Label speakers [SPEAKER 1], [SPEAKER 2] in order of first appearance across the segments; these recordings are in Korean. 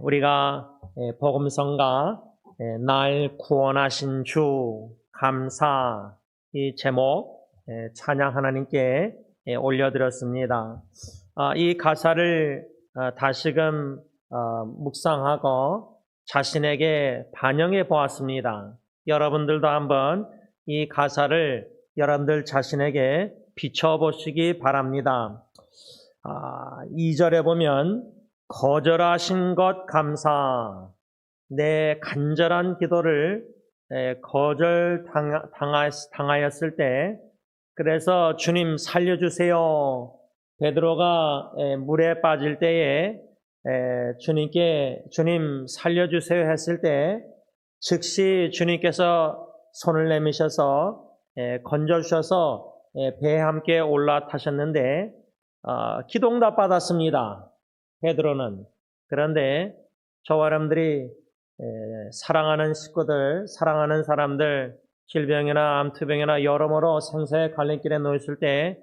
[SPEAKER 1] 우리가 복음성가 날 구원하신 주 감사 이 제목 찬양 하나님께 올려드렸습니다. 이 가사를 다시금 묵상하고 자신에게 반영해 보았습니다. 여러분들도 한번 이 가사를 여러분들 자신에게 비춰보시기 바랍니다. 2절에 보면 거절하신 것 감사, 내 간절한 기도를 거절당하였을 때, 그래서 주님 살려주세요. 베드로가 물에 빠질 때에 주님께 주님 살려주세요 했을 때 즉시 주님께서 손을 내미셔서 건져주셔서 배에 함께 올라타셨는데 기도응답 받았습니다. 베드로는. 그런데 저와 여러분들이 사랑하는 식구들, 사랑하는 사람들, 질병이나 암투병이나 여러모로 생사의 갈림길에 놓였을 때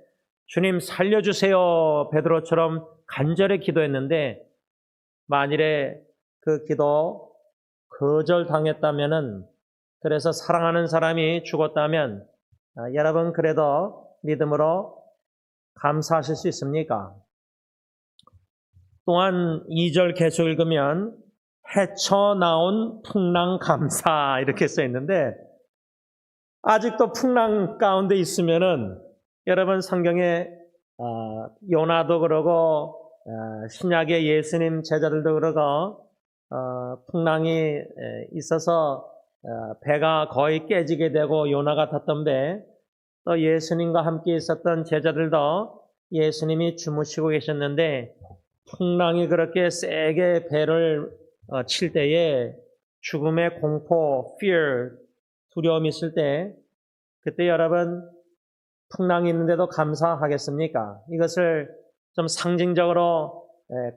[SPEAKER 1] 주님 살려주세요. 베드로처럼 간절히 기도했는데 만일에 그 기도 거절당했다면은, 그래서 사랑하는 사람이 죽었다면 여러분 그래도 믿음으로 감사하실 수 있습니까? 또한 2절 계속 읽으면 헤쳐나온 풍랑 감사 이렇게 써 있는데, 아직도 풍랑 가운데 있으면은 여러분 성경에 요나도 그러고 신약의 예수님 제자들도 그러고 풍랑이 있어서 배가 거의 깨지게 되고 요나가 탔던 배, 또 예수님과 함께 있었던 제자들도 예수님이 주무시고 계셨는데 풍랑이 그렇게 세게 배를 칠 때에 죽음의 공포, fear, 두려움이 있을 때 그때 여러분 풍랑이 있는데도 감사하겠습니까? 이것을 좀 상징적으로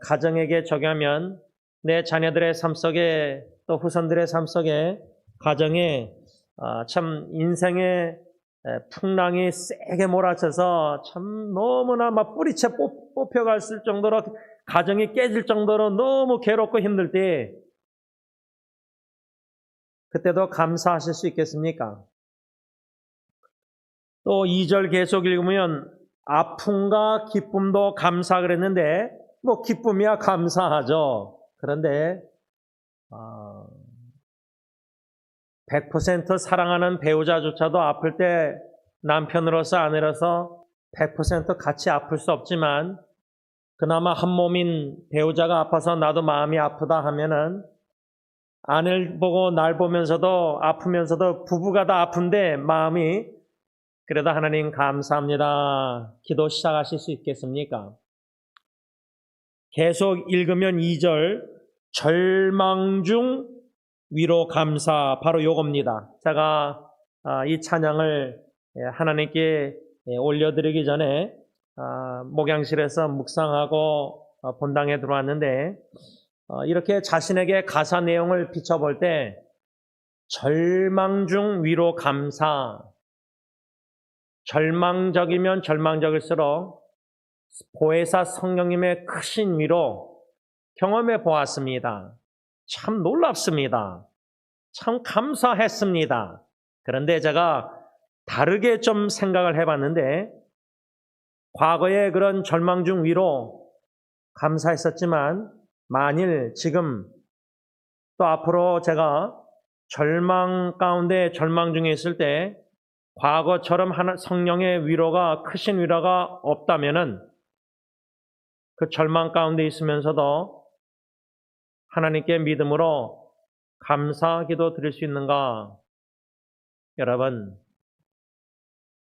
[SPEAKER 1] 가정에게 적용하면 내 자녀들의 삶 속에 또 후손들의 삶 속에 가정에 참 인생의 풍랑이 세게 몰아쳐서 참 너무나 막 뿌리채 뽑혀갔을 정도로 가정이 깨질 정도로 너무 괴롭고 힘들 때 그때도 감사하실 수 있겠습니까? 또 2절 계속 읽으면 아픔과 기쁨도 감사 그랬는데 뭐 기쁨이야 감사하죠. 그런데 100% 사랑하는 배우자조차도 아플 때 남편으로서 아내로서 100% 같이 아플 수 없지만 그나마 한 몸인 배우자가 아파서 나도 마음이 아프다 하면은 아내를 보고 날 보면서도 아프면서도 부부가 다 아픈데 마음이 그래도 하나님 감사합니다. 기도 시작하실 수 있겠습니까? 계속 읽으면 2절 절망 중 위로 감사, 바로 요겁니다. 제가 이 찬양을 하나님께 올려드리기 전에 목양실에서 묵상하고 본당에 들어왔는데 이렇게 자신에게 가사 내용을 비춰볼 때 절망 중 위로 감사, 절망적이면 절망적일수록 보혜사 성령님의 크신 위로 경험해 보았습니다. 참 놀랍습니다. 참 감사했습니다. 그런데 제가 다르게 좀 생각을 해봤는데 과거에 그런 절망 중 위로 감사했었지만 만일 지금 또 앞으로 제가 절망 가운데 절망 중에 있을 때 과거처럼 성령의 위로가 크신 위로가 없다면은 그 절망 가운데 있으면서도 하나님께 믿음으로 감사 기도 드릴 수 있는가? 여러분,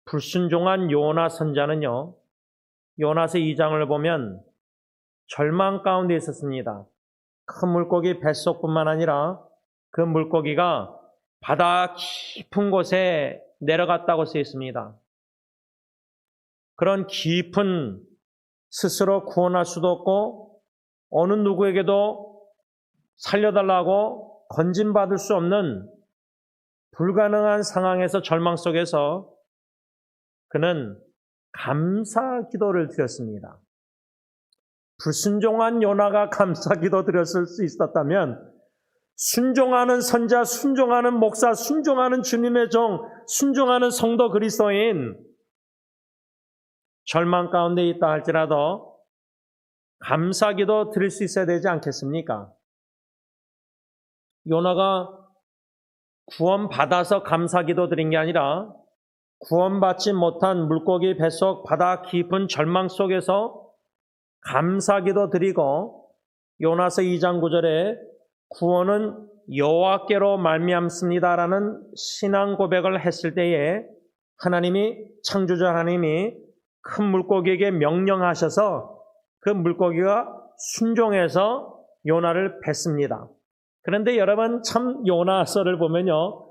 [SPEAKER 1] 불순종한 요나 선자는요, 요나서 2장을 보면 절망 가운데 있었습니다. 큰 물고기 뱃속뿐만 아니라 그 물고기가 바다 깊은 곳에 내려갔다고 쓰여 있습니다. 그런 깊은 스스로 구원할 수도 없고 어느 누구에게도 살려달라고 건진받을 수 없는 불가능한 상황에서 절망 속에서 그는 감사 기도를 드렸습니다. 불순종한 요나가 감사기도 드렸을 수 있었다면 순종하는 선자, 순종하는 목사, 순종하는 주님의 종, 순종하는 성도 그리스도인 절망 가운데 있다 할지라도 감사기도 드릴 수 있어야 되지 않겠습니까? 요나가 구원받아서 감사기도 드린 게 아니라 구원받지 못한 물고기 뱃속 바다 깊은 절망 속에서 감사기도 드리고 요나서 2장 9절에 구원은 여호와께로 말미암습니다라는 신앙 고백을 했을 때에 하나님이 창조자 하나님이 큰 물고기에게 명령하셔서 그 물고기가 순종해서 요나를 뱉습니다. 그런데 여러분 참 요나서를 보면요.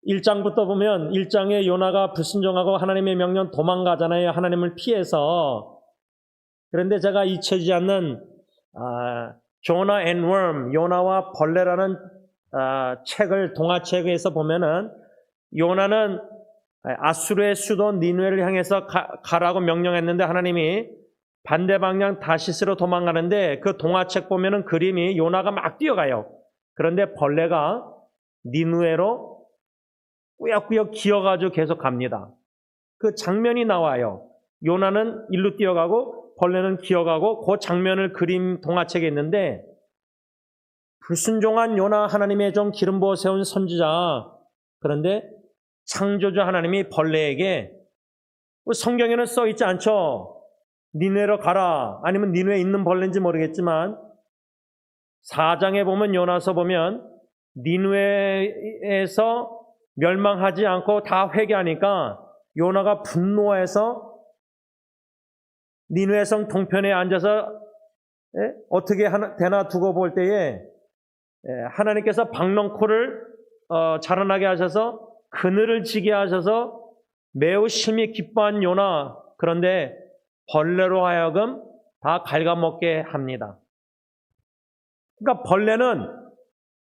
[SPEAKER 1] 1장부터 보면 1장에 요나가 불순종하고 하나님의 명령 도망가잖아요. 하나님을 피해서. 그런데 제가 잊혀지지 않는 조나 앤 웜, 요나와 벌레라는 책을 동화책에서 보면은 요나는 아수르의 수도 니느웨를 향해서 가라고 명령했는데 하나님이 반대 방향 다시스로 도망가는데 그 동화책 보면은 그림이 요나가 막 뛰어가요. 그런데 벌레가 니느웨로 꾸역꾸역 기어가지고 계속 갑니다. 그 장면이 나와요. 요나는 일로 뛰어가고 벌레는 기어가고 그 장면을 그림 동화책에 있는데 불순종한 요나 하나님의 종 기름 부어 세운 선지자 그런데 창조주 하나님이 벌레에게 성경에는 써 있지 않죠. 니느웨로 가라 아니면 니느웨에 있는 벌레인지 모르겠지만 4장에 보면 요나서 보면 니느웨에서 멸망하지 않고 다 회개하니까 요나가 분노해서 니느웨 성 동편에 앉아서 어떻게 되나 두고 볼 때에 하나님께서 박넝쿨을 자라나게 하셔서 그늘을 지게 하셔서 매우 심히 기뻐한 요나 그런데 벌레로 하여금 다 갉아먹게 합니다. 그러니까 벌레는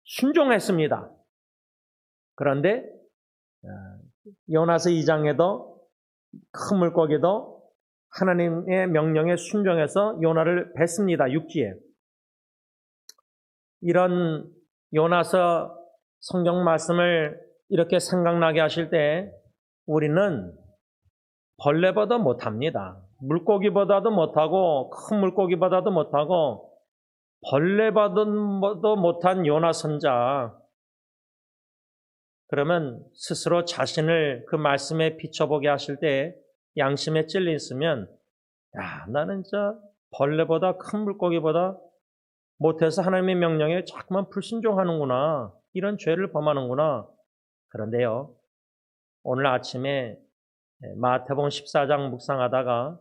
[SPEAKER 1] 순종했습니다. 그런데 요나서 2장에도 큰 물고기도 하나님의 명령에 순종해서 요나를 뱉습니다. 6지에. 이런 요나서 성경 말씀을 이렇게 생각나게 하실 때 우리는 벌레보다 못합니다. 물고기보다도 못하고 큰 물고기보다도 못하고 벌레보다도 못한 요나 선자. 그러면 스스로 자신을 그 말씀에 비춰보게 하실 때 양심에 찔려 있으면 야 나는 진짜 벌레보다 큰 물고기보다 못해서 하나님의 명령에 자꾸만 불순종하는구나. 이런 죄를 범하는구나. 그런데요. 오늘 아침에 마태복음 14장 묵상하다가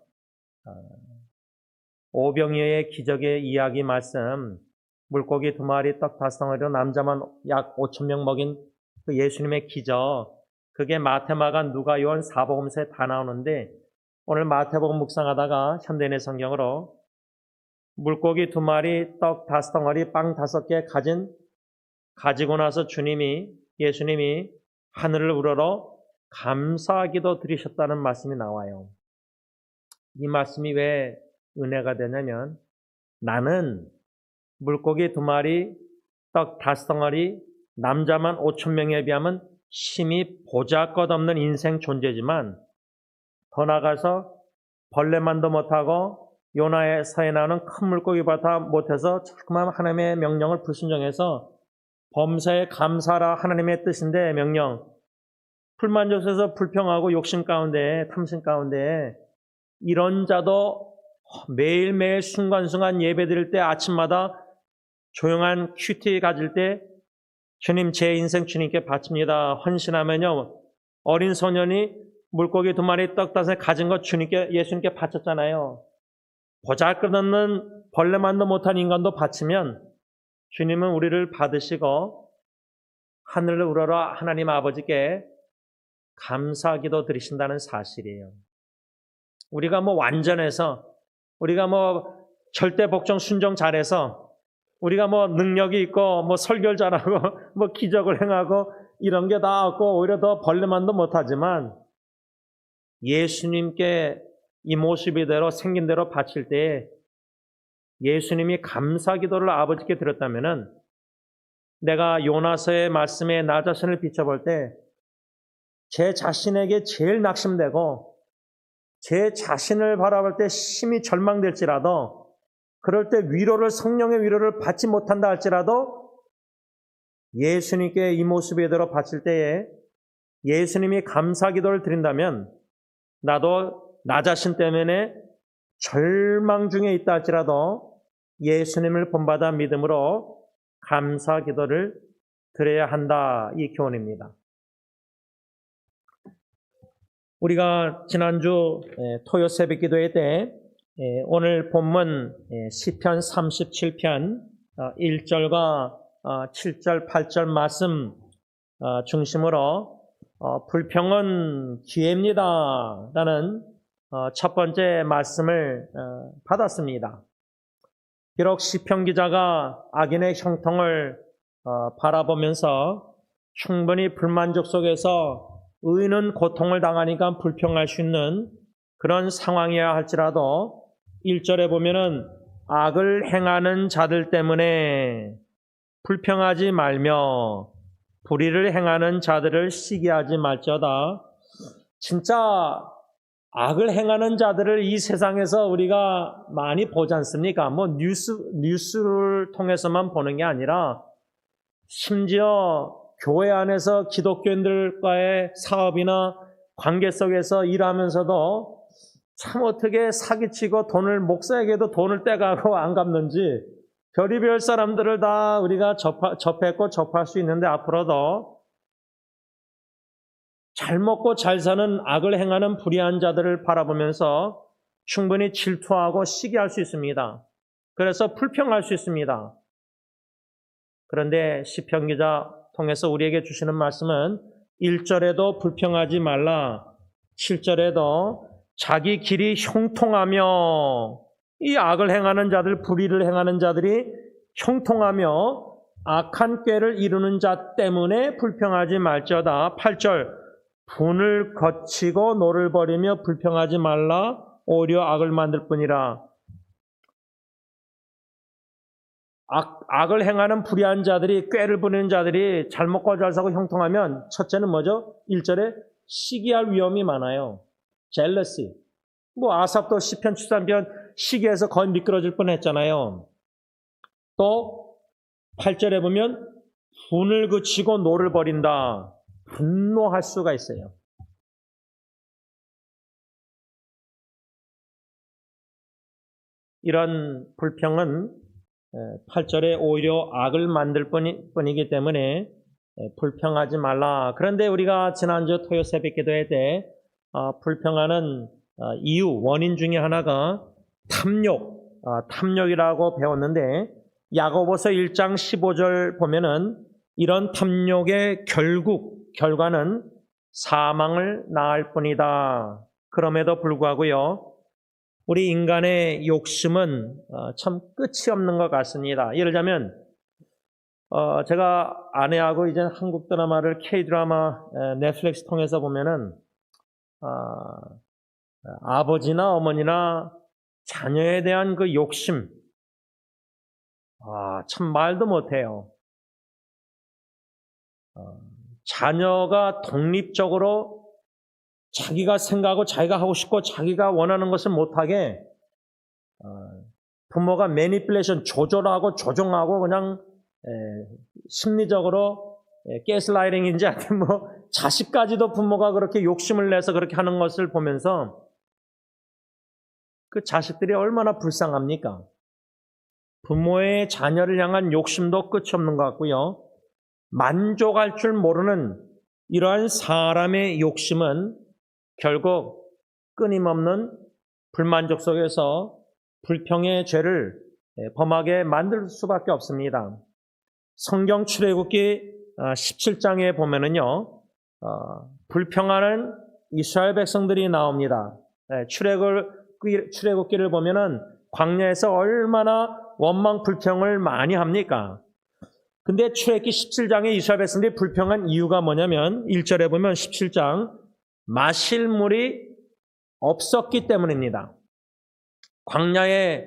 [SPEAKER 1] 오병이어의 기적의 이야기 말씀 물고기 2마리 떡 5덩어리로 남자만 약 5,000명 먹인 그 예수님의 기적 그게 마태, 마가, 누가, 요한, 사복음서에 다 나오는데 오늘 마태복음 묵상하다가 현대인의 성경으로 물고기 2마리 떡 5덩어리 빵 5개 가지고 나서 예수님이 하늘을 우러러 감사기도 드리셨다는 말씀이 나와요. 이 말씀이 왜 은혜가 되냐면 나는 물고기 2마리 떡 5덩어리 남자만 5,000명에 비하면 심히 보잘것없는 인생 존재지만 더 나아가서 벌레만도 못하고 요나의 서에 나오는 큰 물고기보다 못해서 자꾸만 하나님의 명령을 불순종해서 범사에 감사하라 하나님의 뜻인데 명령 불만족해서 불평하고 욕심 가운데 탐심 가운데 이런 자도 매일매일 순간순간 예배 드릴 때 아침마다 조용한 큐티 가질 때 주님 제 인생 주님께 바칩니다. 헌신하면요 어린 소년이 물고기 2마리 떡 5개 가진 것 예수님께 바쳤잖아요. 보잘것없는 벌레만도 못한 인간도 바치면 주님은 우리를 받으시고 하늘을 우러러 하나님 아버지께 감사기도 드리신다는 사실이에요. 우리가 완전해서 우리가 절대 복종 순종 잘해서 우리가 능력이 있고 설교를 잘하고 기적을 행하고 이런 게 다 없고 오히려 더 벌레만도 못하지만 예수님께 이 모습이대로 생긴 대로 바칠 때 예수님이 감사 기도를 아버지께 드렸다면은 내가 요나서의 말씀에 나 자신을 비춰볼 때 제 자신에게 제일 낙심되고 제 자신을 바라볼 때 심히 절망될지라도 그럴 때 성령의 위로를 받지 못한다 할지라도 예수님께 이 모습이 되도록 바칠 때에 예수님이 감사 기도를 드린다면 나도 나 자신 때문에 절망 중에 있다 할지라도 예수님을 본받아 믿음으로 감사 기도를 드려야 한다. 이 교훈입니다. 우리가 지난주 토요 새벽 기도회 때 오늘 본문 시편 37편 1절과 7절, 8절 말씀 중심으로 불평은 기회입니다 라는 첫 번째 말씀을 받았습니다. 비록 시편 기자가 악인의 형통을 바라보면서 충분히 불만족 속에서 의인은 고통을 당하니까 불평할 수 있는 그런 상황이야 할지라도 1절에 보면은 악을 행하는 자들 때문에 불평하지 말며 불의를 행하는 자들을 시기하지 말지어다. 진짜 악을 행하는 자들을 이 세상에서 우리가 많이 보지 않습니까? 뉴스를 통해서만 보는 게 아니라 심지어 교회 안에서 기독교인들과의 사업이나 관계 속에서 일하면서도 참 어떻게 사기치고 목사에게도 돈을 떼가고 안 갚는지 별의별 사람들을 다 우리가 접했고 접할 수 있는데 앞으로도 잘 먹고 잘 사는 악을 행하는 불의한 자들을 바라보면서 충분히 질투하고 시기할 수 있습니다. 그래서 불평할 수 있습니다. 그런데 시편 기자 통해서 우리에게 주시는 말씀은 1절에도 불평하지 말라, 7절에도 자기 길이 형통하며 이 악을 행하는 자들, 불의를 행하는 자들이 형통하며 악한 꾀를 이루는 자 때문에 불평하지 말지어다. 8절 분을 거치고 노를 버리며 불평하지 말라, 오히려 악을 만들 뿐이라. 악을 행하는 불의한 자들이, 꾀를 부리는 자들이 잘 먹고 잘 사고 형통하면 첫째는 뭐죠? 1절에 시기할 위험이 많아요. jealousy. 아삽도 시편 73편 시기해서 거의 미끄러질 뻔했잖아요. 또 8절에 보면 분을 그치고 노를 버린다. 분노할 수가 있어요. 이런 불평은 8절에 오히려 악을 만들 뿐이기 때문에 불평하지 말라. 그런데 우리가 지난주 토요 새벽 기도회 때 불평하는 이유, 원인 중에 하나가 탐욕이라고 배웠는데 야고보서 1장 15절 보면은 이런 탐욕의 결과는 사망을 낳을 뿐이다. 그럼에도 불구하고요, 우리 인간의 욕심은 참 끝이 없는 것 같습니다. 예를 들자면 제가 아내하고 이제 한국 드라마를 K-드라마 넷플릭스 통해서 보면은 아버지나 어머니나 자녀에 대한 그 욕심 참 말도 못해요. 자녀가 독립적으로 자기가 생각하고 자기가 하고 싶고 자기가 원하는 것을 못하게 부모가 매니플레이션 조절하고 조종하고 그냥 심리적으로 가스라이팅인지 하여튼 자식까지도 부모가 그렇게 욕심을 내서 그렇게 하는 것을 보면서 그 자식들이 얼마나 불쌍합니까? 부모의 자녀를 향한 욕심도 끝이 없는 것 같고요. 만족할 줄 모르는 이러한 사람의 욕심은 결국 끊임없는 불만족 속에서 불평의 죄를 범하게 만들 수밖에 없습니다. 성경 출애굽기 17장에 보면은요, 불평하는 이스라엘 백성들이 나옵니다. 출애굽기를 보면은 광야에서 얼마나 원망 불평을 많이 합니까? 근데 출애굽기 17장에 이스라엘 백성들이 불평한 이유가 뭐냐면 1절에 보면 17장 마실 물이 없었기 때문입니다. 광야에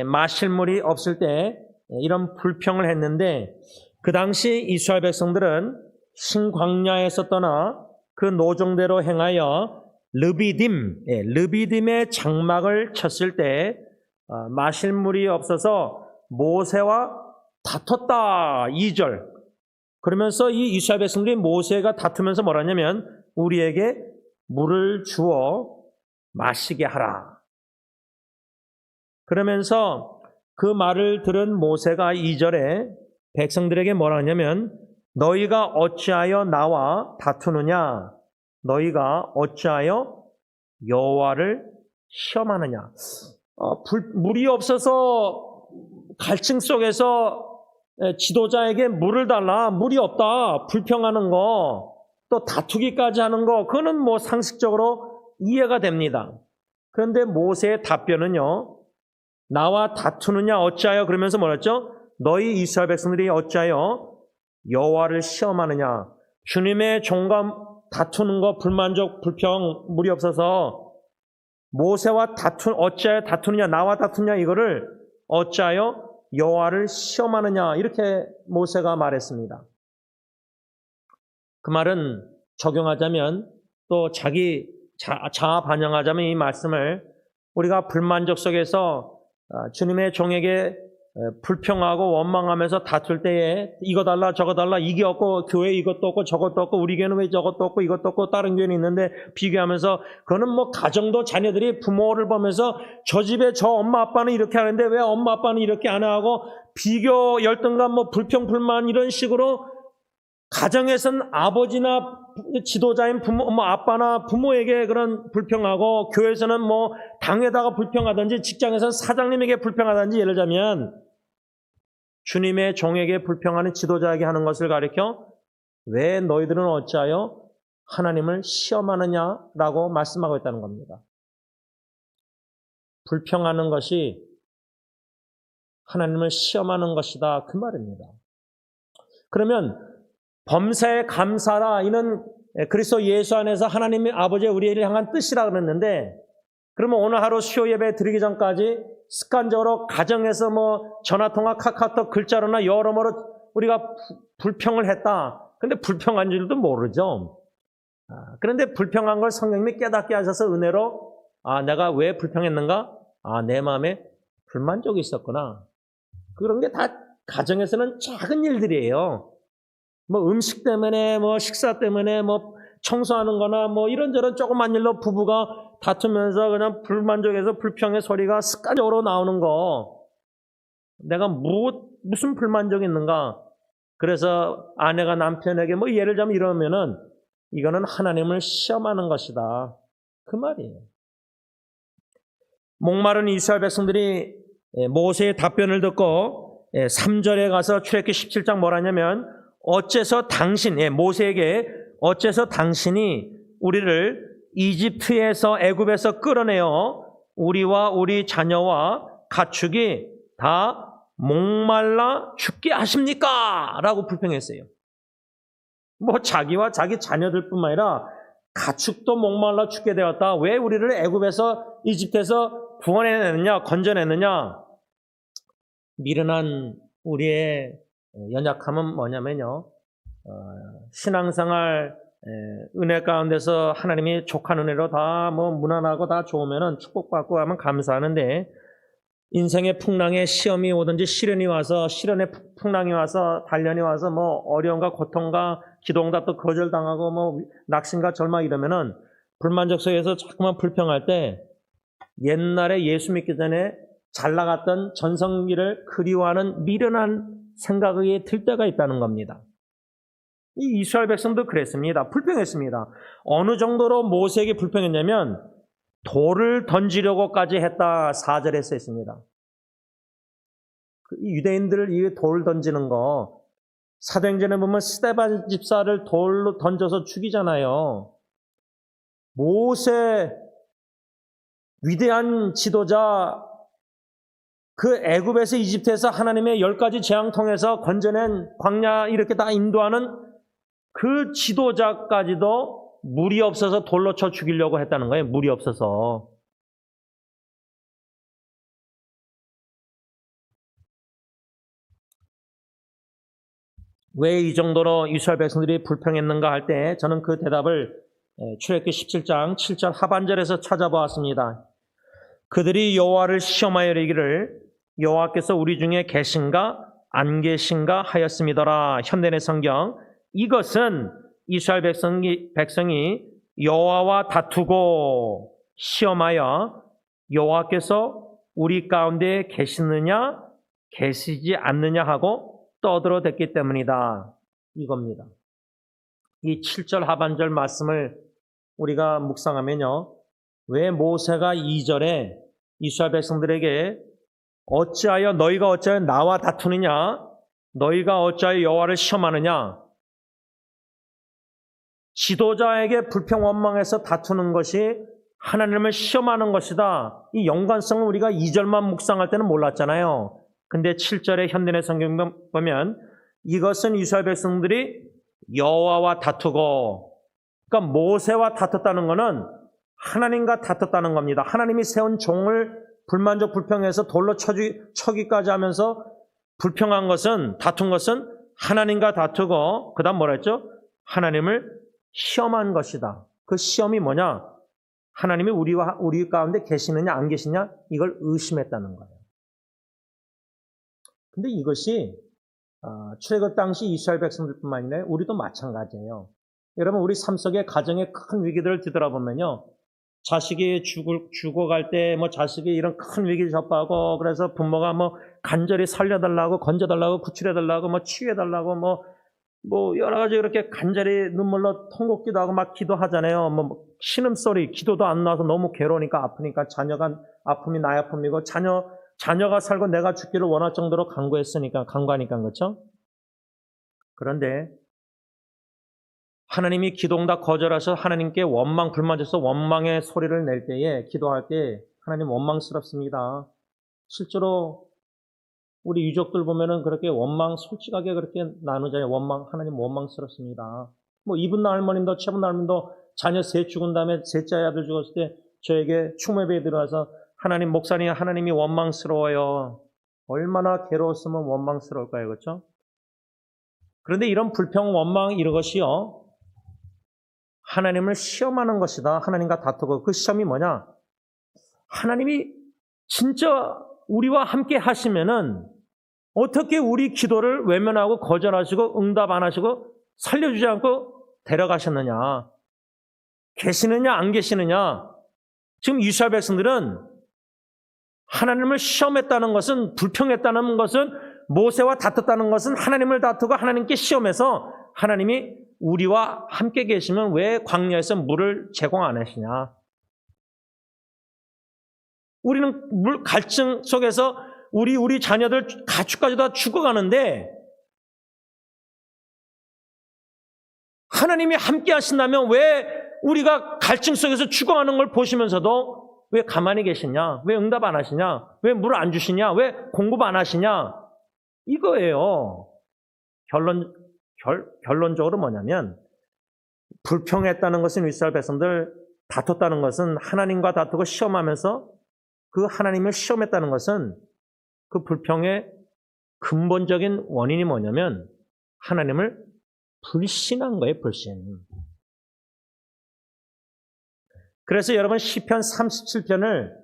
[SPEAKER 1] 마실 물이 없을 때 이런 불평을 했는데 그 당시 이스라엘 백성들은 신광야에서 떠나 그 노정대로 행하여 르비딤의 장막을 쳤을 때 마실 물이 없어서 모세와 다퉜다. 2절. 그러면서 이 이스라엘 백성들이 모세가 다투면서 뭐라 하냐면 우리에게 물을 주어 마시게 하라. 그러면서 그 말을 들은 모세가 2절에 백성들에게 뭐라 하냐면 너희가 어찌하여 나와 다투느냐? 너희가 어찌하여 여호와를 시험하느냐? 물이 없어서 갈증 속에서 지도자에게 물을 달라. 물이 없다. 불평하는 거, 또 다투기까지 하는 거, 그거는 뭐 상식적으로 이해가 됩니다. 그런데 모세의 답변은요, 나와 다투느냐 어찌하여 그러면서 뭐랬죠? 너희 이스라엘 백성들이 어찌하여 여호와를 시험하느냐? 주님의 종과 다투는 거, 불만족, 불평, 물이 없어서 모세와 어찌하여 다투느냐, 나와 다투느냐, 이거를 어찌하여 여호와를 시험하느냐, 이렇게 모세가 말했습니다. 그 말은 적용하자면 또 자기 자아 반영하자면 이 말씀을 우리가 불만족 속에서 주님의 종에게 불평하고 원망하면서 다툴 때에 이거 달라 저거 달라, 이게 없고 교회 이것도 없고 저것도 없고 우리 교회는 왜 저것도 없고 이것도 없고 다른 교회는 있는데 비교하면서, 그거는 뭐 가정도 자녀들이 부모를 보면서 저 집에 저 엄마 아빠는 이렇게 하는데 왜 엄마 아빠는 이렇게 안 하고 비교 열등감, 뭐 불평 불만, 이런 식으로 가정에서는 아버지나 지도자인 부모, 뭐 아빠나 부모에게 그런 불평하고, 교회에서는 뭐 당에다가 불평하든지 직장에서는 사장님에게 불평하든지, 예를 들자면 주님의 종에게 불평하는 지도자에게 하는 것을 가리켜 왜 너희들은 어찌하여 하나님을 시험하느냐라고 말씀하고 있다는 겁니다. 불평하는 것이 하나님을 시험하는 것이다, 그 말입니다. 그러면 범사에 감사라, 이는 그리스도 예수 안에서 하나님의 아버지의 우리를 향한 뜻이라 그랬는데, 그러면 오늘 하루 수요 예배 드리기 전까지 습관적으로 가정에서 뭐 전화통화, 카카오톡, 글자로나 여러모로 우리가 불평을 했다. 근데 불평한 줄도 모르죠. 그런데 불평한 걸 성령님이 깨닫게 하셔서 은혜로 내가 왜 불평했는가? 내 마음에 불만족이 있었구나. 그런 게 다 가정에서는 작은 일들이에요. 뭐 음식 때문에, 뭐 식사 때문에, 뭐 청소하는 거나 뭐 이런저런 조그만 일로 부부가 다투면서 그냥 불만족해서 불평의 소리가 습관적으로 나오는 거, 내가 무슨 불만족이 있는가? 그래서 아내가 남편에게 뭐 예를 들자면 이러면은 이거는 하나님을 시험하는 것이다, 그 말이에요. 목마른 이스라엘 백성들이 모세의 답변을 듣고 3절에 가서 출애굽기 17장 뭐라냐면 어째서 모세에게 어째서 당신이 우리를 이집트에서 애굽에서 끌어내어 우리와 우리 자녀와 가축이 다 목말라 죽게 하십니까? 라고 불평했어요. 뭐 자기와 자기 자녀들뿐만 아니라 가축도 목말라 죽게 되었다. 왜 우리를 애굽에서, 이집트에서 구원해내느냐, 건져내느냐? 미련한 우리의 연약함은 뭐냐면요, 신앙생활 은혜 가운데서 하나님이 족한 은혜로 다 뭐 무난하고 다 좋으면은 축복받고 하면 감사하는데, 인생의 풍랑에 시험이 오든지 시련이 와서, 시련의 풍랑이 와서, 단련이 와서 뭐 어려움과 고통과 기도응답 또 거절당하고 뭐 낙심과 절망 이러면은 불만족 속에서 자꾸만 불평할 때 옛날에 예수 믿기 전에 잘 나갔던 전성기를 그리워하는 미련한 생각이 들 때가 있다는 겁니다. 이 이스라엘 백성도 그랬습니다. 불평했습니다. 어느 정도로 모세에게 불평했냐면 돌을 던지려고까지 했다, 4절에 써 있습니다. 유대인들 이 돌 던지는 거, 사도행전에 보면 스데반 집사를 돌로 던져서 죽이잖아요. 모세, 위대한 지도자, 그 애굽에서 이집트에서 하나님의 10가지 재앙 통해서 건져낸 광야 이렇게 다 인도하는 그 지도자까지도 물이 없어서 돌로 쳐 죽이려고 했다는 거예요. 물이 없어서. 왜 이 정도로 이스라엘 백성들이 불평했는가 할 때 저는 그 대답을 출애굽기 17장 7절 하반절에서 찾아보았습니다. 그들이 여호와를 시험하여 이르기를 여호와께서 우리 중에 계신가 안 계신가 하였음이더라. 현대의 성경. 이것은 이스라엘 백성이 여호와와 다투고 시험하여 여호와께서 우리 가운데 계시느냐 계시지 않느냐 하고 떠들어댔기 때문이다. 이겁니다. 이 7절 하반절 말씀을 우리가 묵상하면요. 왜 모세가 2절에 이스라엘 백성들에게 어찌하여 너희가 어찌하여 나와 다투느냐? 너희가 어찌하여 여호와를 시험하느냐? 지도자에게 불평 원망해서 다투는 것이 하나님을 시험하는 것이다. 이 연관성을 우리가 2절만 묵상할 때는 몰랐잖아요. 근데 7절의 현대의 성경 보면 이것은 이스라엘 백성들이 여호와와 다투고, 그러니까 모세와 다퉜다는 것은 하나님과 다퉜다는 겁니다. 하나님이 세운 종을 불만족 불평해서 돌로 쳐기까지 하면서 불평한 것은, 다툰 것은 하나님과 다투고, 그 다음 뭐라 했죠? 하나님을 시험한 것이다. 그 시험이 뭐냐? 하나님이 우리 가운데 계시느냐 안 계시냐? 이걸 의심했다는 거예요. 근데 이것이 출애굽 당시 이스라엘 백성들뿐만 아니라 우리도 마찬가지예요. 여러분, 우리 삶 속에 가정의 큰 위기들을 뒤돌아보면요, 자식이 죽어갈 때 자식이 이런 큰 위기를 접하고, 그래서 부모가 간절히 살려달라고, 건져달라고, 구출해달라고, 치유해달라고, 여러 가지 그렇게 간절히 눈물로 통곡기도 하고 막 기도하잖아요. 신음소리, 기도도 안 나와서 너무 괴로우니까, 아프니까, 자녀가 아픔이 나의 아픔이고, 자녀가 살고 내가 죽기를 원할 정도로 간구하니까, 그렇죠? 그런데 하나님이 기도응답 거절하셔서 하나님께 원망, 불만져서 원망의 소리를 낼 때에, 기도할 때 하나님 원망스럽습니다. 실제로 우리 유족들 보면은 그렇게 원망 솔직하게 그렇게 나누잖아요. 하나님 원망스럽습니다. 이분나 할머님도, 최분나 할머님도 자녀 셋 죽은 다음에 셋째 아들 죽었을 때 저에게 충무예배에 들어와서 하나님, 목사님, 하나님이 원망스러워요. 얼마나 괴로웠으면 원망스러울까요? 그렇죠? 그런데 이런 불평, 원망 이런 것이요, 하나님을 시험하는 것이다. 하나님과 다투고, 그 시험이 뭐냐? 하나님이 진짜 우리와 함께 하시면은 어떻게 우리 기도를 외면하고 거절하시고 응답 안 하시고 살려주지 않고 데려가셨느냐? 계시느냐 안 계시느냐? 지금 이스라엘 백성들은 하나님을 시험했다는 것은, 불평했다는 것은, 모세와 다퉜다는 것은 하나님을 다투고 하나님께 시험해서 하나님이 우리와 함께 계시면 왜 광야에서 물을 제공 안 하시냐? 우리는 갈증 속에서 우리 자녀들 가축까지 다 죽어가는데 하나님이 함께 하신다면 왜 우리가 갈증 속에서 죽어가는 걸 보시면서도 왜 가만히 계시냐? 왜 응답 안 하시냐? 왜 물을 안 주시냐? 왜 공급 안 하시냐? 이거예요. 결론적으로 뭐냐면, 불평했다는 것은 이스라엘 백성들, 다퉜다는 것은 하나님과 다투고 시험하면서 그 하나님을 시험했다는 것은 그 불평의 근본적인 원인이 뭐냐면 하나님을 불신한 거예요, 불신. 그래서 여러분 시편 37편을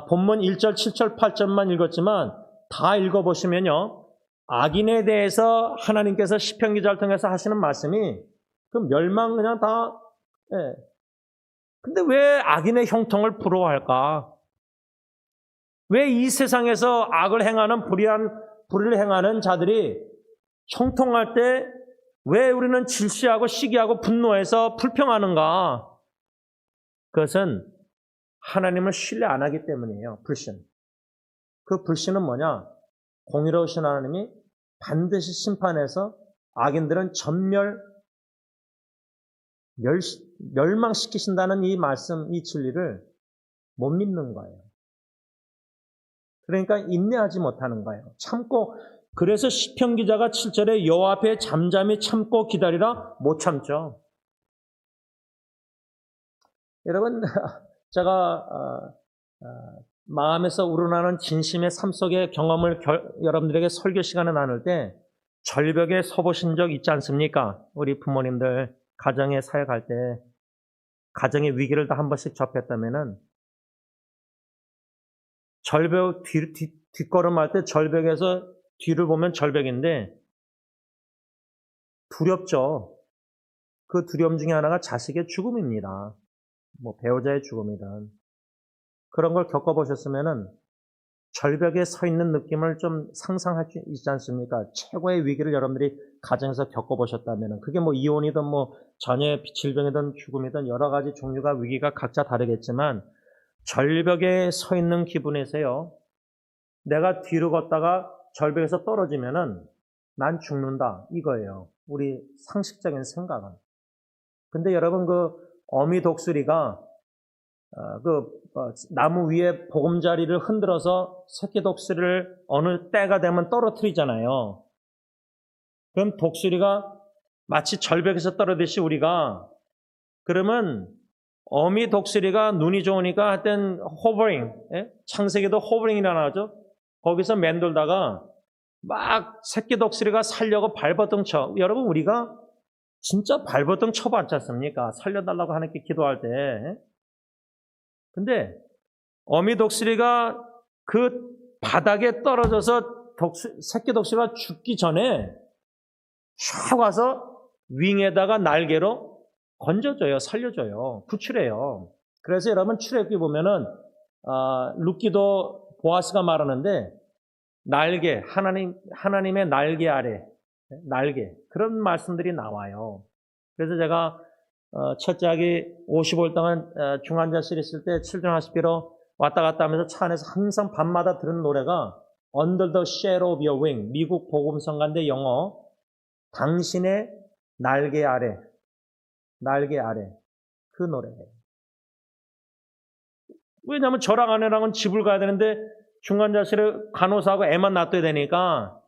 [SPEAKER 1] 본문 1절, 7절, 8절만 읽었지만 다 읽어보시면요, 악인에 대해서 하나님께서 시편 기자를 통해서 하시는 말씀이 그 멸망 그냥 다, 예. 근데 왜 악인의 형통을 부러워할까? 왜 이 세상에서 악을 행하는 불의를 행하는 자들이 형통할 때 왜 우리는 질시하고 시기하고 분노해서 불평하는가? 그것은 하나님을 신뢰 안 하기 때문이에요. 불신. 그 불신은 뭐냐? 공의로우신 하나님이 반드시 심판해서 악인들은 멸망시키신다는 이 말씀, 이 진리를 못 믿는 거예요. 그러니까 인내하지 못하는 거예요. 참고, 그래서 시편 기자가 7절에 여호와 앞에 잠잠히 참고 기다리라, 못 참죠. 여러분, 제가 마음에서 우러나는 진심의 삶 속의 경험을 여러분들에게 설교 시간에 나눌 때 절벽에 서보신 적 있지 않습니까? 우리 부모님들 가정에 사역할 때 가정의 위기를 다 한 번씩 접했다면은 절벽 뒷걸음할 때 절벽에서 뒤를 보면 절벽인데 두렵죠. 그 두려움 중에 하나가 자식의 죽음입니다. 뭐 배우자의 죽음이든 그런 걸 겪어보셨으면은 절벽에 서 있는 느낌을 좀 상상할 수 있지 않습니까? 최고의 위기를 여러분들이 가정에서 겪어보셨다면은 그게 뭐 이혼이든 뭐 자녀의 질병이든 죽음이든 여러 가지 종류가 위기가 각자 다르겠지만 절벽에 서 있는 기분에서요. 내가 뒤로 걷다가 절벽에서 떨어지면은 난 죽는다 이거예요. 우리 상식적인 생각은. 근데 여러분 그 어미 독수리가 나무 위에 보금자리를 흔들어서 새끼 독수리를 어느 때가 되면 떨어뜨리잖아요. 그럼 독수리가 마치 절벽에서 떨어지듯이 우리가 그러면 어미 독수리가 눈이 좋으니까 하여튼 호버링, 창세기도 호버링이라고 하죠. 거기서 맴돌다가 막 새끼 독수리가 살려고 발버둥 쳐. 여러분 우리가 진짜 발버둥 쳐봤지 않습니까? 살려달라고 하나님께 기도할 때. 근데 어미 독수리가 그 바닥에 떨어져서 새끼 독수리가 죽기 전에 쫙 와서 윙에다가 날개로 건져줘요. 살려줘요. 구출해요. 그래서 여러분 출애굽기 보면은 룻기도 보아스가 말하는데 날개, 하나님의 날개 아래 날개 그런 말씀들이 나와요. 그래서 제가 첫째 아기 55일 동안 중환자실에 있을 때 칠드런 하스피로 왔다 갔다 하면서 차 안에서 항상 밤마다 들은 노래가 Under the Shadow of Your Wing, 미국 복음성가인데 영어 당신의 날개 아래 그 노래예요. 왜냐하면 저랑 아내랑은 집을 가야 되는데 중환자실에 간호사하고 애만 놔둬야 되니까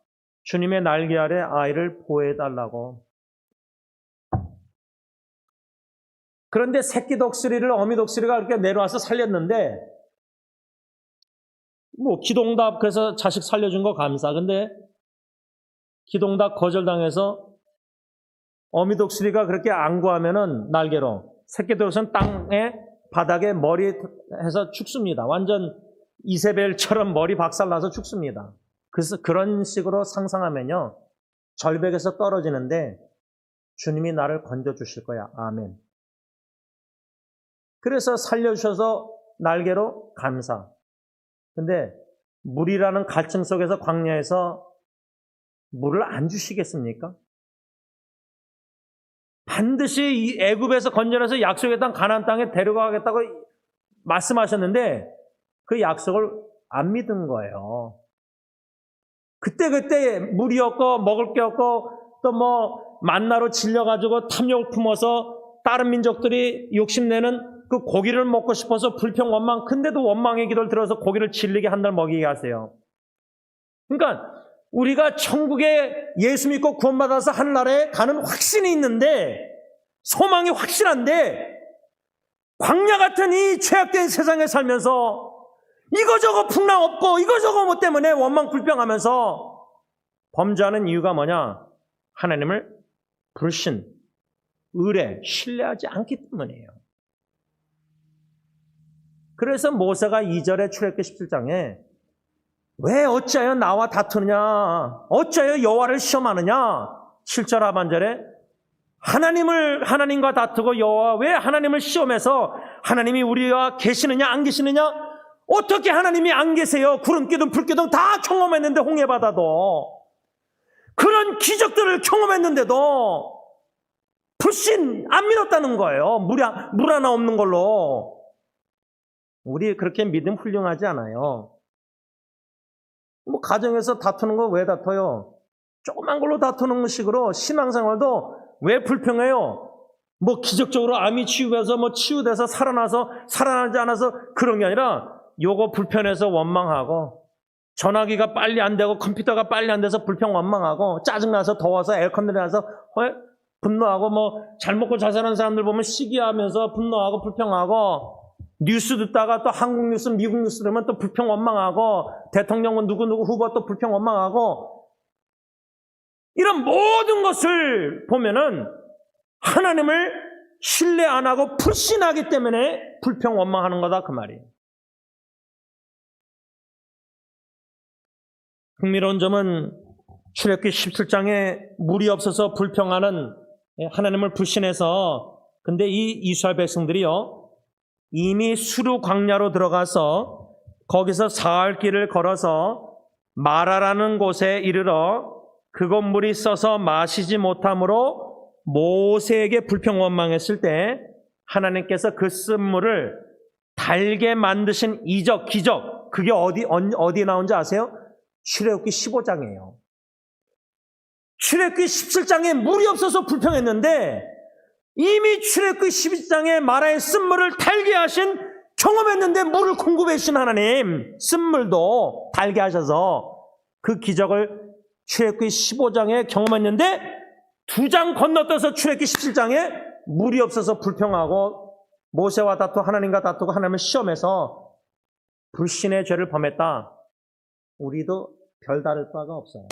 [SPEAKER 1] 주님의 날개 아래 아이를 보호해달라고. 그런데 새끼 독수리를 어미 독수리가 이렇게 내려와서 살렸는데 뭐 기동답 그래서 자식 살려준 거 감사. 근데 기동답 거절당해서 어미 독수리가 그렇게 안구하면은 날개로 새끼 독수리는 땅에 바닥에 머리 해서 죽습니다. 완전 이세벨처럼 머리 박살나서 죽습니다. 그래서 그런 식으로 상상하면요 절벽에서 떨어지는데 주님이 나를 건져주실 거야. 아멘. 그래서 살려주셔서 날개로 감사. 근데 물이라는 갈증 속에서 광야에서 물을 안 주시겠습니까? 반드시 이 애굽에서 건져내서 약속의 땅 가나안 땅에 데려가겠다고 말씀하셨는데 그 약속을 안 믿은 거예요. 그때 물이 없고 먹을 게 없고 또 뭐 만나로 질려가지고 탐욕을 품어서 다른 민족들이 욕심내는 그 고기를 먹고 싶어서 불평 원망, 근데도 원망의 기도를 들어서 고기를 질리게 한 달 먹이게 하세요. 그러니까 우리가 천국에 예수 믿고 구원받아서 하늘나라에 가는 확신이 있는데 소망이 확실한데 광야 같은 이 죄악된 세상에 살면서 이거저거 풍랑 없고 이거저거 뭐 때문에 원망 불평하면서 범죄하는 이유가 뭐냐? 하나님을 불신, 의뢰, 신뢰하지 않기 때문이에요. 그래서 모세가 2절에 출애굽기 17장에 왜 어찌하여 나와 다투느냐? 어찌하여 여호와를 시험하느냐? 7절 하반절에 하나님과 다투고 여호와 왜 하나님을 시험해서 하나님이 우리와 계시느냐 안 계시느냐? 어떻게 하나님이 안 계세요? 구름기둥 불기둥 다 경험했는데 홍해바다도 그런 기적들을 경험했는데도 불신 안 믿었다는 거예요. 물 하나 없는 걸로. 우리 그렇게 믿음 훌륭하지 않아요. 뭐 가정에서 다투는 거 왜 다퉈요? 조그만 걸로 다투는 식으로 신앙생활도 왜 불평해요? 뭐 기적적으로 암이 치유돼서 뭐 치유돼서 살아나지 않아서 그런 게 아니라 요거 불편해서 원망하고 전화기가 빨리 안 되고 컴퓨터가 빨리 안 돼서 불평 원망하고 짜증나서 더워서 에어컨 내려서 분노하고 뭐 잘 먹고 잘 사는 사람들 보면 시기하면서 분노하고 불평하고 뉴스 듣다가 또 한국 뉴스, 미국 뉴스 들으면 또 불평 원망하고 대통령은 누구 후보 또 불평 원망하고 이런 모든 것을 보면은 하나님을 신뢰 안 하고 불신하기 때문에 불평 원망하는 거다 그 말이에요. 흥미로운 점은 출애굽기 17장에 물이 없어서 불평하는 하나님을 불신해서 근데 이 이스라엘 백성들이요 이미 수르 광야로 들어가서 거기서 사흘 길을 걸어서 마라라는 곳에 이르러 그곳 물이 써서 마시지 못함으로 모세에게 불평 원망했을 때 하나님께서 그 쓴물을 달게 만드신 이적, 기적 그게 어디에 나온지 아세요? 출애굽기 15장이에요. 출애굽기 17장에 물이 없어서 불평했는데 이미 출애굽기 12장에 마라의 쓴물을 달게 하신 경험했는데 물을 공급해 주신 하나님 쓴물도 달게 하셔서 그 기적을 출애굽기 15장에 경험했는데 2장 건너뛰어서 출애굽기 17장에 물이 없어서 불평하고 모세와 다투고 하나님과 다투고 하나님을 시험해서 불신의 죄를 범했다. 우리도 별다를 바가 없어요.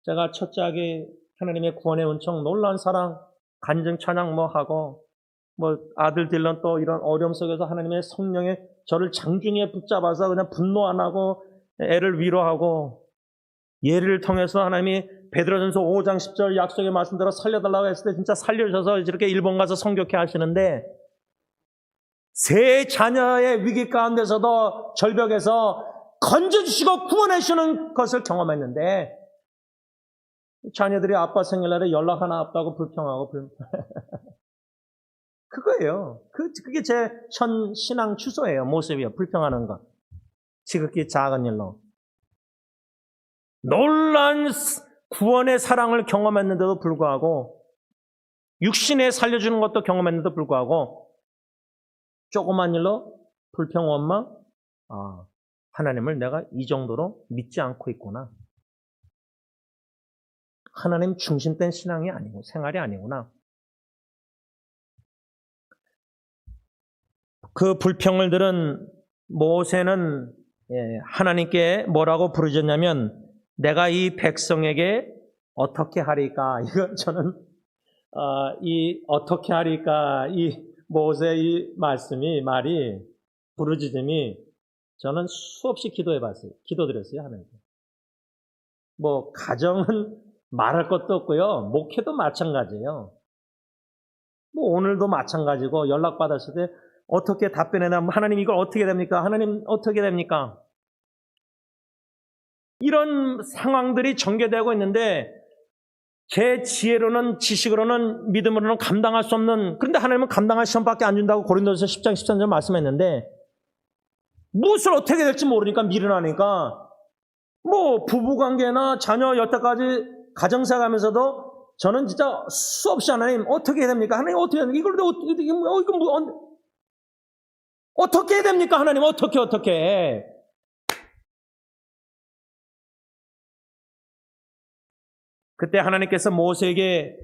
[SPEAKER 1] 제가 첫째하게 하나님의 구원의 은총, 놀라운 사랑, 간증 찬양 하고 아들들은 또 이런 어려움 속에서 하나님의 성령에 저를 장중에 붙잡아서 그냥 분노 안 하고 애를 위로하고 예를 통해서 하나님이 베드로전서 5장 10절 약속의 말씀대로 살려달라고 했을 때 진짜 살려주셔서 이렇게 일본 가서 성교케 하시는데 세 자녀의 위기 가운데서도 절벽에서 건져주시고 구원해 주시는 것을 경험했는데 자녀들이 아빠 생일날에 연락 하나 없다고 불평하고 그거예요. 그게 제 현 신앙 추소예요. 모습이요. 불평하는 것. 지극히 작은 일로. 놀란 구원의 사랑을 경험했는데도 불구하고 육신에 살려주는 것도 경험했는데도 불구하고 조그만 일로 불평 원망 하나님을 내가 이 정도로 믿지 않고 있구나. 하나님 중심된 신앙이 아니고 생활이 아니구나. 그 불평을 들은 모세는 하나님께 뭐라고 부르짖냐면 내가 이 백성에게 어떻게 하리까? 이거 저는 이 어떻게 하리까? 이 모세의 이 말이 부르짖음이 저는 수없이 기도해봤어요. 기도드렸어요 하나님께. 가정은 말할 것도 없고요. 목회도 마찬가지예요. 오늘도 마찬가지고 연락받았을 때 어떻게 답변해나 하나님 이걸 어떻게 됩니까? 하나님 어떻게 됩니까? 이런 상황들이 전개되고 있는데 제 지혜로는 지식으로는 믿음으로는 감당할 수 없는 그런데 하나님은 감당할 시험밖에 안 준다고 고린도전서 10장 13절 말씀했는데 무엇을 어떻게 될지 모르니까 미련하니까 부부관계나 자녀 여태까지 가정사 가면서도 저는 진짜 수없이 하나님 어떻게 해야 됩니까? 하나님 어떻게 해야 됩니까? 어떻게 해야 됩니까? 하나님 어떻게 그때 하나님께서 모세에게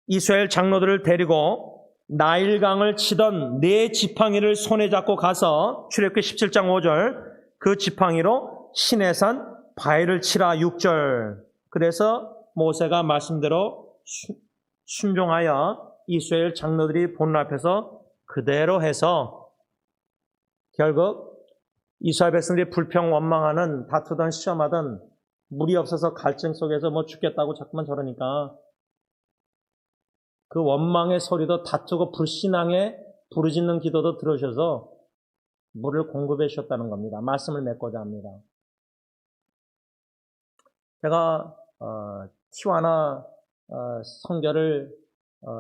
[SPEAKER 1] 이스라엘 장로들을 데리고 나일강을 치던 네 지팡이를 손에 잡고 가서 출애굽기 17장 5절 그 지팡이로 시내산 바위를 치라 6절 그래서 모세가 말씀대로 순종하여 이스라엘 장로들이 보는 앞에서 그대로 해서 결국 이스라엘 백성들이 불평 원망하는 다투던 시험하던 물이 없어서 갈증 속에서 죽겠다고 자꾸만 저러니까 그 원망의 소리도 다투고 불신앙에 부르짖는 기도도 들으셔서 물을 공급해 주셨다는 겁니다. 말씀을 맺고자 합니다. 제가 티와나 선교를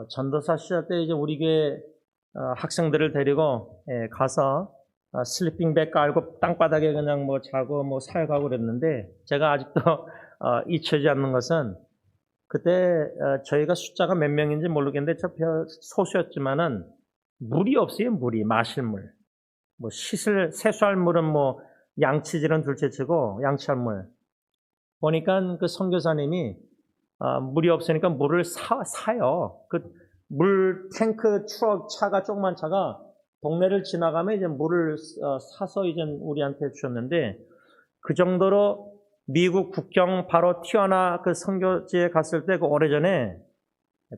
[SPEAKER 1] 전도사 시절 때 이제 우리 교회 학생들을 데리고 가서 슬리핑백 깔고 땅바닥에 그냥 자고 사역하고 그랬는데 제가 아직도 잊혀지지 않는 것은 그때 저희가 숫자가 몇 명인지 모르겠는데 소수였지만은 물이 없어요. 물이 마실 물. 세수할 물은 양치질은 둘째치고 양치할 물. 보니까 그 선교사님이 물이 없으니까 물을 사요. 그 물 탱크 트럭 차가 조그만 차가 동네를 지나가면 이제 물을 사서 이제 우리한테 주셨는데 그 정도로 미국 국경 바로 튀어나 그 선교지에 갔을 때 그 오래전에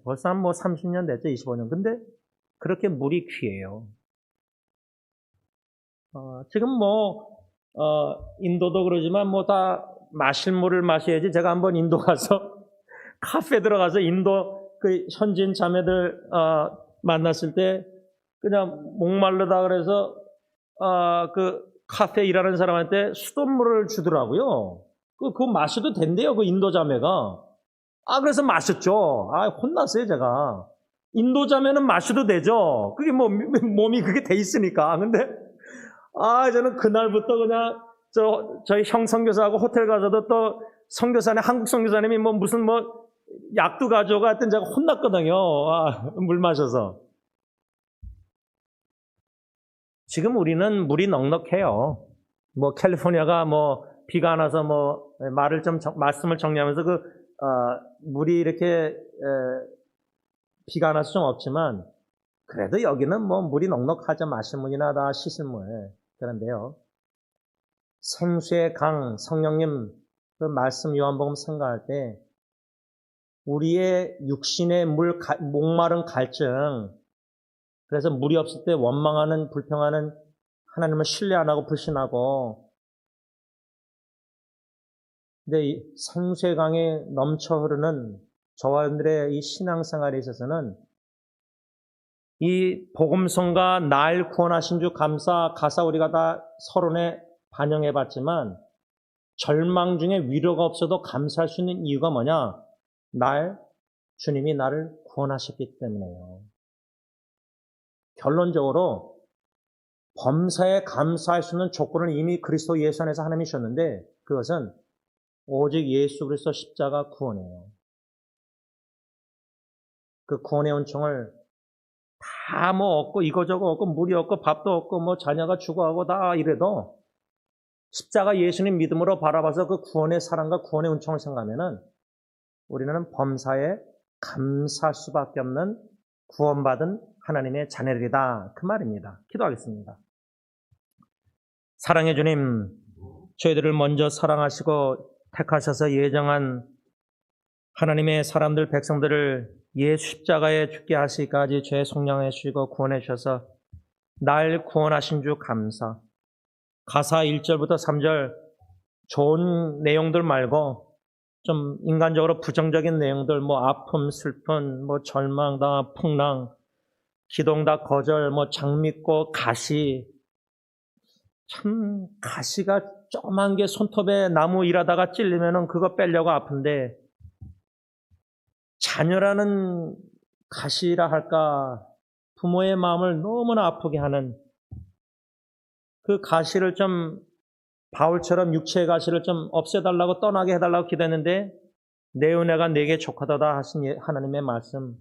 [SPEAKER 1] 벌써 한 뭐 30년 됐죠, 25년. 근데 그렇게 물이 귀해요. 지금 인도도 그러지만 다 마실 물을 마셔야지. 제가 한번 인도 가서 카페 들어가서 인도 그 현지인 자매들 만났을 때 그냥 목마르다 그래서 그 카페 일하는 사람한테 수돗물을 주더라고요. 그거 마셔도 된대요, 그 인도 자매가. 그래서 마셨죠. 혼났어요, 제가. 인도 자매는 마셔도 되죠. 그게 몸이 그게 돼 있으니까. 근데, 저는 그날부터 그냥, 저희 형 선교사하고 호텔 가서도 또 선교사님, 한국 선교사님이 무슨 약도 가져오고 하여튼 제가 혼났거든요. 물 마셔서. 지금 우리는 물이 넉넉해요. 캘리포니아가 비가 안 와서 말씀을 정리하면서 물이 이렇게 비가 안 와서 좀 없지만 그래도 여기는 물이 넉넉하죠. 마실 물이나 다 씻을 물. 그런데요. 생수의 강, 성령님 그 말씀 요한복음 생각할 때 우리의 육신의 목마른 갈증, 그래서 물이 없을 때 원망하는, 불평하는, 하나님을 신뢰 안 하고 불신하고, 근데 이 생수의 강에 넘쳐 흐르는 저와 여러분들의 이 신앙생활에 있어서는 이 복음성과 날 구원하신 주 감사 가사 우리가 다 서론에 반영해 봤지만 절망 중에 위로가 없어도 감사할 수 있는 이유가 뭐냐? 주님이 나를 구원하셨기 때문에요. 결론적으로 범사에 감사할 수 있는 조건을 이미 그리스도 예수 안에서 하나님이 주셨는데 그것은 오직 예수 그리스도 십자가 구원이에요. 그 구원의 은총을 다 얻고 이거저거 얻고 물이 없고 밥도 없고 자녀가 죽어가고 다 이래도 십자가 예수님 믿음으로 바라봐서 그 구원의 사랑과 구원의 은총을 생각하면은 우리는 범사에 감사할 수밖에 없는 구원받은 하나님의 자녀들이다. 그 말입니다. 기도하겠습니다. 사랑의 주님, 저희들을 먼저 사랑하시고 택하셔서 예정한 하나님의 사람들, 백성들을 예수 십자가에 죽게 하시기까지 죄 속량해 주시고 구원해 주셔서 날 구원하신 주 감사. 가사 1절부터 3절 좋은 내용들 말고 좀 인간적으로 부정적인 내용들, 아픔, 슬픈, 절망, 다 풍랑, 기동다 거절, 장미꽃, 가시. 참 가시가 조그만 게 손톱에 나무 일하다가 찔리면은 그거 빼려고 아픈데 자녀라는 가시라 할까 부모의 마음을 너무나 아프게 하는 그 가시를 좀 바울처럼 육체의 가시를 좀 없애달라고 떠나게 해달라고 기도했는데 내 은혜가 내게 족하도다 하신 하나님의 말씀,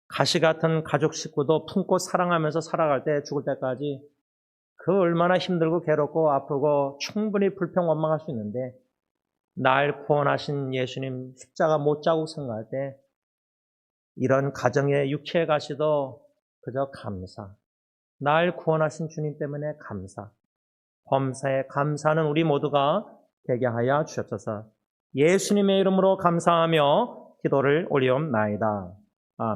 [SPEAKER 1] 가시 같은 가족 식구도 품고 사랑하면서 살아갈 때 죽을 때까지 그 얼마나 힘들고 괴롭고 아프고 충분히 불평 원망할 수 있는데 날 구원하신 예수님 십자가 못자국 생각할 때 이런 가정의 육체의 가시도 그저 감사, 날 구원하신 주님 때문에 감사, 범사에 감사하는 우리 모두가 되게 하여 주옵소서. 예수님의 이름으로 감사하며 기도를 올리옵나이다.